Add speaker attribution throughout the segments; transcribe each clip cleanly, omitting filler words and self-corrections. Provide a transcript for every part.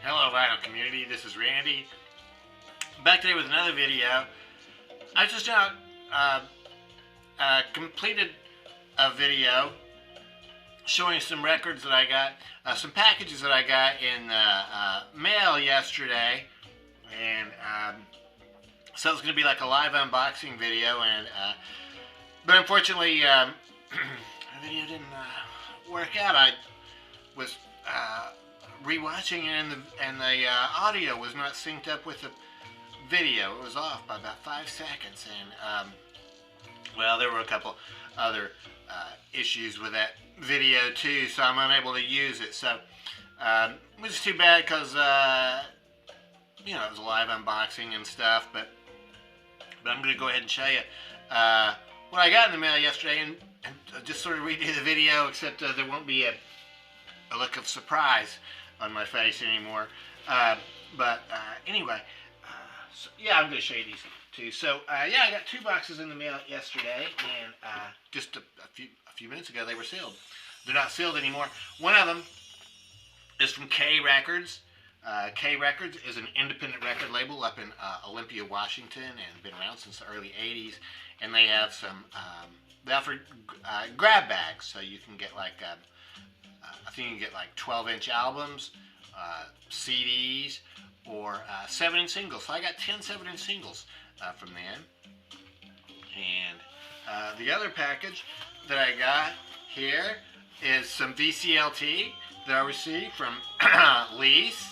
Speaker 1: Hello vinyl community, this is Randy. Back today with another video. I just now completed a video showing some records that I got, some packages that I got in mail yesterday, and so it's going to be like a live unboxing video, and but unfortunately the video didn't work out. I was rewatching it, and the audio was not synced up with the video. It was off by about 5 seconds, and well, there were a couple other issues with that video too, so I'm unable to use it. So which is too bad, because you know, it was a live unboxing and stuff. But I'm going to go ahead and show you what I got in the mail yesterday, and just sort of redo the video, except there won't be a look of surprise on my face anymore. Anyway, so, yeah, I'm going to show you these two. So yeah, I got 2 boxes in the mail yesterday, and just a few minutes ago they were sealed. They're not sealed anymore. One of them is from K Records. K Records is an independent record label up in Olympia, Washington, and been around since the early 80s. And they have some, they offer grab bags, so you can get like, I think you can get like 12-inch albums, CDs, or 7-inch singles. So I got 10 7-inch singles from them. And the other package that I got here is some VCLT that I received from Lise,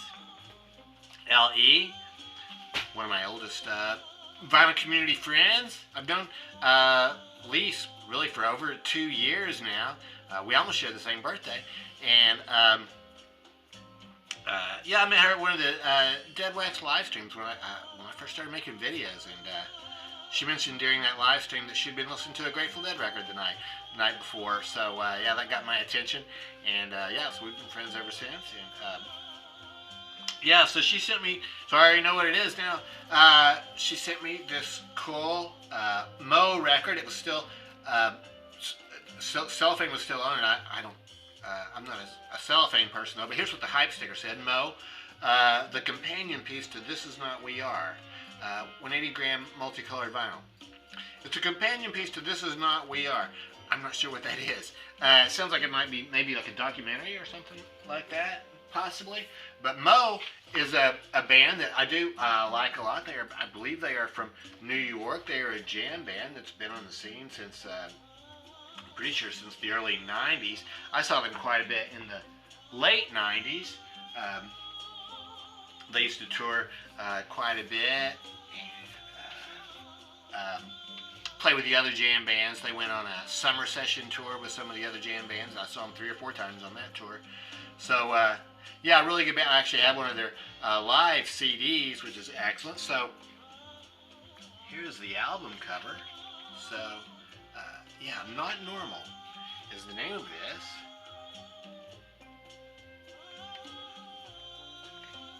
Speaker 1: L-E, one of my oldest vinyl community friends. I've known Lise really for over 2 years now. We almost share the same birthday. And yeah, I met her at one of the Dead Wax live streams when I first started making videos, and she mentioned during that live stream that she'd been listening to a Grateful Dead record the night before. So yeah, that got my attention, and yeah, so we've been friends ever since. And yeah, so she sent me, so I already know what it is now. She sent me this cool Mo record. It was still, cellophane was still on it. I'm not a cellophane person though, but here's what the hype sticker said. Mo, the companion piece to This Is Not We Are, 180-gram multicolored vinyl. It's a companion piece to This Is Not We Are. I'm not sure what that is. It sounds like it might be maybe like a documentary or something like that, possibly. But Mo is a band that I do like a lot. I believe they are from New York. They are a jam band that's been on the scene since, I'm pretty sure since the early 90s. I saw them quite a bit in the late 90s. They used to tour quite a bit, and play with the other jam bands. They went on a summer session tour with some of the other jam bands. I saw them 3 or 4 times on that tour. So yeah, really good band. I actually have one of their live CDs, which is excellent. So here's the album cover. So yeah, Not Normal is the name of this.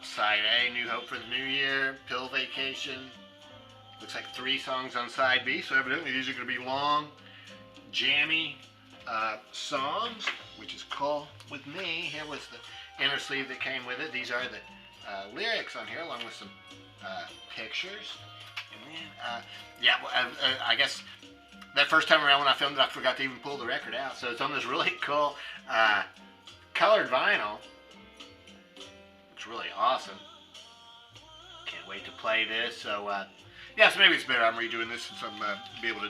Speaker 1: Side A, New Hope for the New Year, Pill Vacation. Looks like 3 songs on side B, so evidently these are going to be long, jammy songs, which is cool with me. Here was the inner sleeve that came with it. These are the lyrics on here, along with some pictures. And then, yeah, I guess that first time around when I filmed it, I forgot to even pull the record out. So it's on this really cool colored vinyl. It's really awesome. Can't wait to play this. So yeah, so maybe it's better I'm redoing this since I'm be able to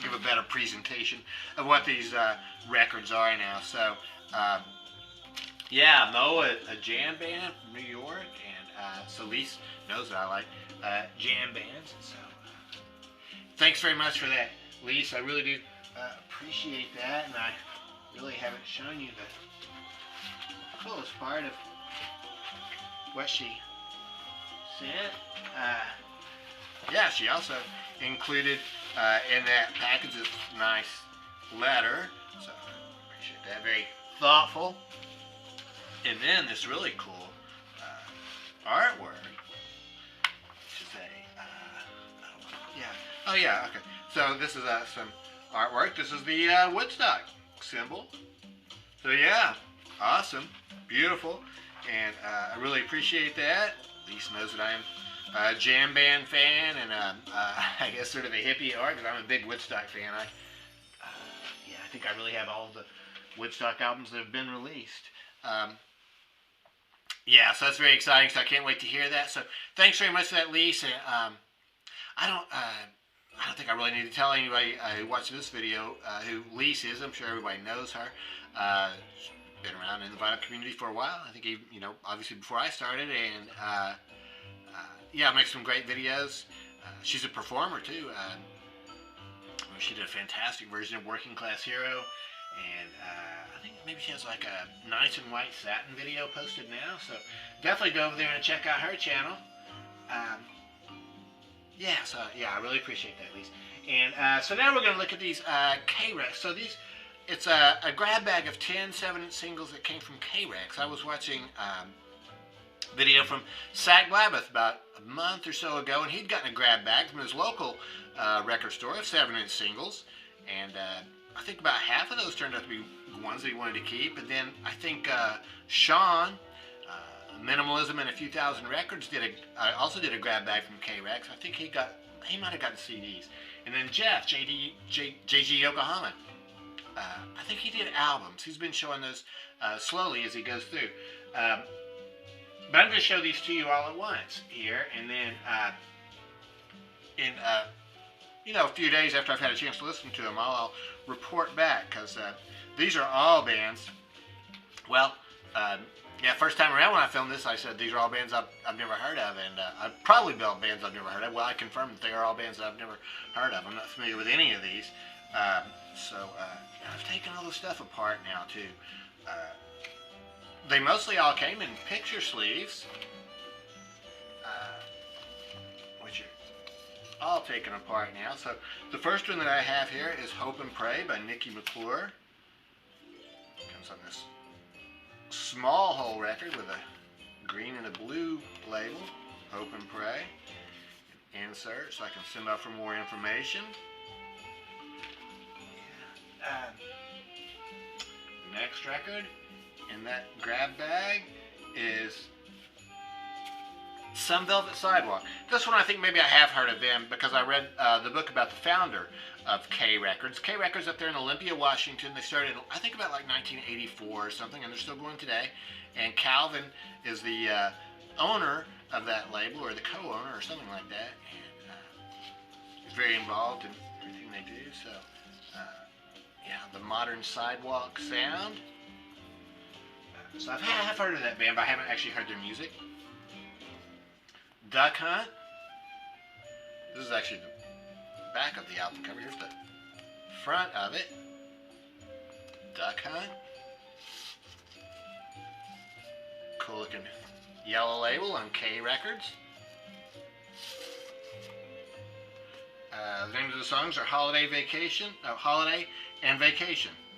Speaker 1: give a better presentation of what these records are now. So yeah, Mo, a jam band from New York, and so Lise knows that I like jam bands. So thanks very much for that, Lise. I really do appreciate that, and I really haven't shown you the coolest part of what she sent. Yeah, she also included in that package this nice letter, so I appreciate that. Very thoughtful. And then this really cool artwork, which is oh yeah, okay. So this is some artwork. This is the Woodstock symbol. So yeah, awesome, beautiful. and I really appreciate that. Lisa knows that I am a jam band fan, and I guess sort of a hippie at heart, because I'm a big Woodstock fan. Yeah, I think I really have all of the Woodstock albums that have been released. Yeah, so that's very exciting. So I can't wait to hear that. So thanks very much for that, Lisa. I don't think I really need to tell anybody who watches this video who Lisa is. I'm sure everybody knows her. She's been around in the vinyl community for a while. I think obviously before I started, and yeah, makes some great videos. She's a performer too. She did a fantastic version of Working Class Hero, and I think maybe she has like a Nice and White Satin video posted now. So definitely go over there and check out her channel. Yeah, so yeah, I really appreciate that, Lisa. And so now we're going to look at these K-Rex. So it's a grab bag of 10 7-inch singles that came from K-Rex. I was watching video from Zach Glabath about a month or so ago, and he'd gotten a grab bag from his local record store of 7-inch singles, and I think about half of those turned out to be ones that he wanted to keep. And then I think Sean, Minimalism and a Few Thousand Records, also did a grab bag from K-Rex. I think he might have gotten CDs. And then Jeff, JG Yokohama, I think he did albums. He's been showing those slowly as he goes through. But I'm going to show these to you all at once here, and then in a few days after I've had a chance to listen to them, I'll report back, because these are all bands. Well, yeah, first time around when I filmed this, I said these are all bands I've never heard of, and I've probably built bands I've never heard of. Well, I confirmed that they are all bands that I've never heard of. I'm not familiar with any of these. So I've taken all the stuff apart now too. They mostly all came in picture sleeves, which are all taken apart now. So the first one that I have here is Hope and Pray by Nicky McClure. Comes on this small hole record with a green and a blue label, Hope and Pray. Insert so I can send off for more information. The next record in that grab bag is Some Velvet Sidewalk. This one I think maybe I have heard of them, because I read the book about the founder of K Records. K Records up there in Olympia, Washington. They started, I think, about like 1984 or something, and they're still going today. And Calvin is the owner of that label, or the co-owner, or something like that. And he's very involved in everything they do. So, yeah, the modern sidewalk sound. So I have heard of that band, but I haven't actually heard their music. Duck Hunt. This is actually the back of the album cover. Here's the front of it. Duck Hunt. Cool looking yellow label on K Records. The names of the songs are Holiday and Vacation. Yeah,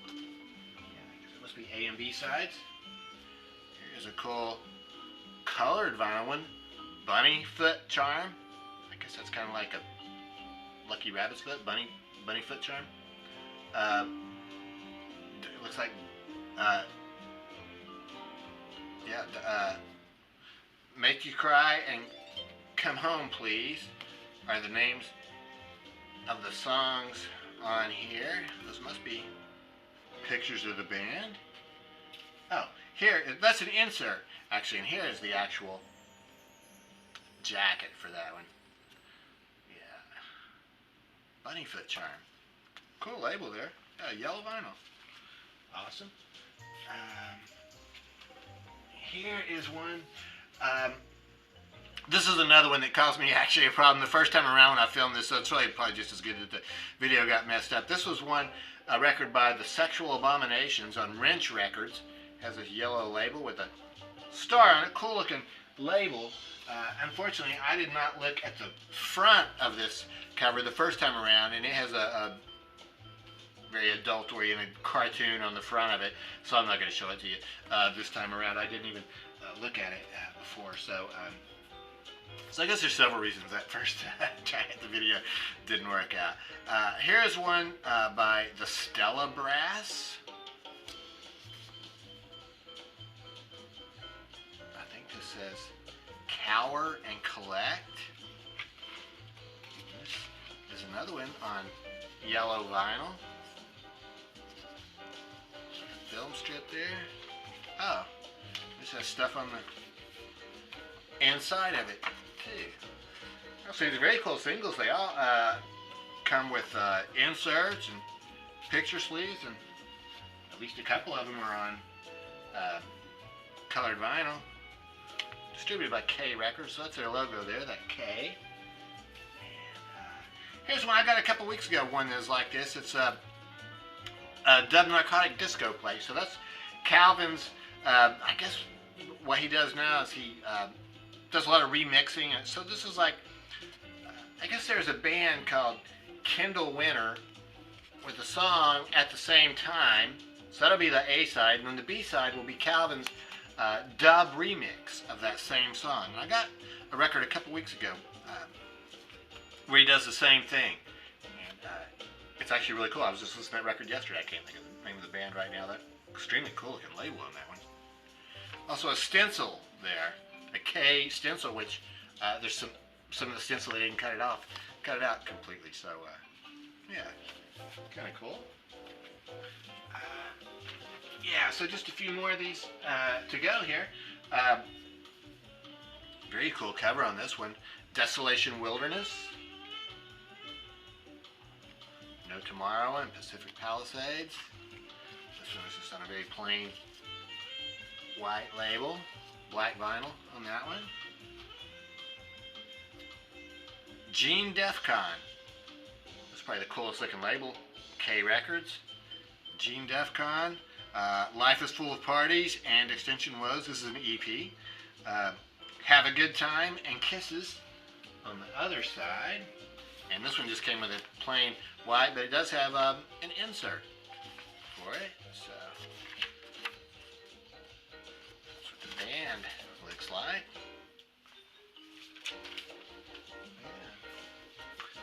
Speaker 1: I guess it must be A and B sides. Here's a cool colored vinyl one, Bunny Foot Charm. I guess that's kind of like a Lucky Rabbit's foot, Bunny Foot Charm. It looks like, Make You Cry and Come Home Please are the names of the songs on here. Those must be pictures of the band. Oh, here, that's an insert, actually, and here is the actual jacket for that one. Yeah. Bunnyfoot Charm. Cool label there. Yeah, yellow vinyl. Awesome. Here is one. This is another one that caused me actually a problem the first time around when I filmed this, so it's really probably just as good that the video got messed up. This was a record by the Sexual Abominations on Wrench Records. Has a yellow label with a star on it. Cool looking label. Unfortunately, I did not look at the front of this cover the first time around, and it has a very adult-oriented cartoon on the front of it, so I'm not going to show it to you this time around. I didn't even look at it before, so I guess there's several reasons that first try at the video didn't work out. Here's one by the Stella Brass. says Cower and Collect. This is another one on yellow vinyl. Film strip there. Oh, this has stuff on the inside of it too. So these are very cool singles. They all come with inserts and picture sleeves, and at least a couple of them are on colored vinyl. Distributed by K Records, so that's their logo there, that K. And here's one I got a couple weeks ago, one that's like this. It's a Dub Narcotic Disco play. So that's Calvin's, I guess what he does now is he does a lot of remixing. So this is like, I guess there's a band called Kendall Winter with a song at the same time. So that'll be the A side, and then the B side will be Calvin's dub remix of that same song. And I got a record a couple weeks ago where he does the same thing. And it's actually really cool. I was just listening to that record yesterday. I can't think of the name of the band right now. That extremely cool looking label on that one. Also a stencil there, a K stencil, which there's some of the stencil they didn't cut it out completely. So yeah, kind of cool. Yeah, so just a few more of these to go here. Very cool cover on this one. Desolation Wilderness. No Tomorrow and Pacific Palisades. This one is just on a very plain white label. Black vinyl on that one. Gene Defcon. That's probably the coolest looking label. K Records. Gene Defcon. Life is Full of Parties and Extension Woes. This is an EP. Have a Good Time and Kisses on the other side. And this one just came with a plain white, but it does have an insert for it. So that's what the band looks like.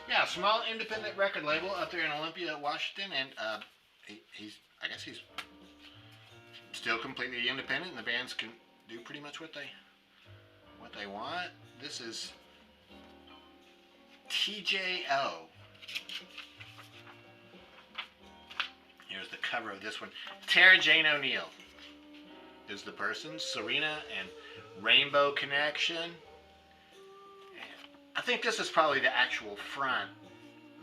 Speaker 1: Yeah, small independent record label up there in Olympia, Washington, and I guess he's still completely independent, and the bands can do pretty much what they want. This is TJO. Here's the cover of this one. Tara Jane O'Neill is the person. Serena and Rainbow Connection. I think this is probably the actual front,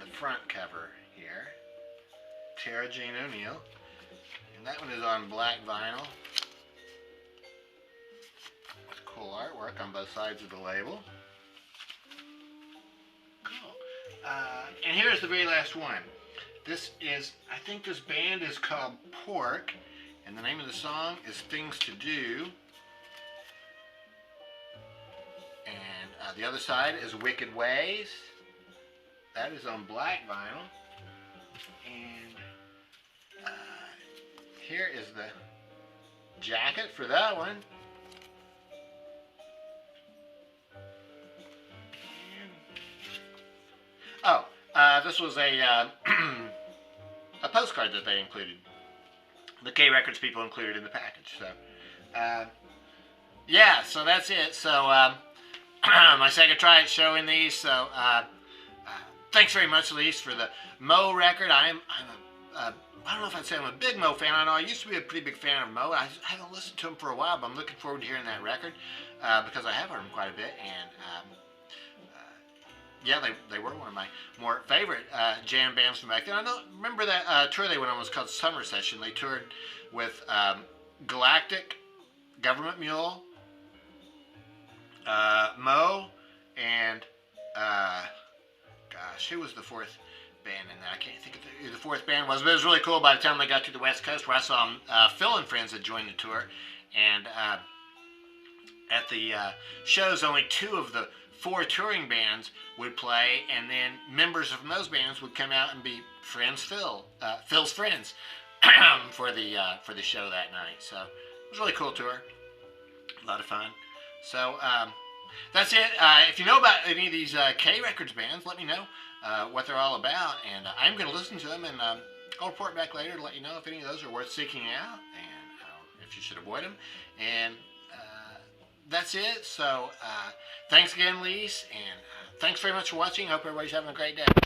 Speaker 1: the front cover here. Tara Jane O'Neill. And that one is on black vinyl. With cool artwork on both sides of the label. Cool. And here's the very last one. This is, I think this band is called Pork. And the name of the song is Things to Do. And the other side is Wicked Ways. That is on black vinyl. And here is the jacket for that one. And, this was a postcard that they included. The K Records people included in the package. So, yeah, so that's it. So, my second try at showing these. So, thanks very much, Elise, for the Mo record. I don't know if I'd say I'm a big Mo fan. I know I used to be a pretty big fan of Mo. I haven't listened to him for a while, but I'm looking forward to hearing that record because I have heard him quite a bit. And yeah, they were one of my more favorite jam bands from back then. Remember that tour they went on was called Summer Session. They toured with Galactic, Government Mule, Mo, and gosh, who was the fourth band in that? I can't think of who the fourth band was, but it was really cool by the time they got to the West Coast, where I saw them. Phil and friends had joined the tour, and at the shows, only 2 of the 4 touring bands would play, and then members from those bands would come out and be Phil's friends for the show that night. So it was a really cool tour, a lot of fun. So that's it. If you know about any of these K Records bands, let me know what they're all about, and I'm going to listen to them, and I'll report back later to let you know if any of those are worth seeking out, and if you should avoid them. And that's it. So thanks again, Lise, and thanks very much for watching. Hope everybody's having a great day.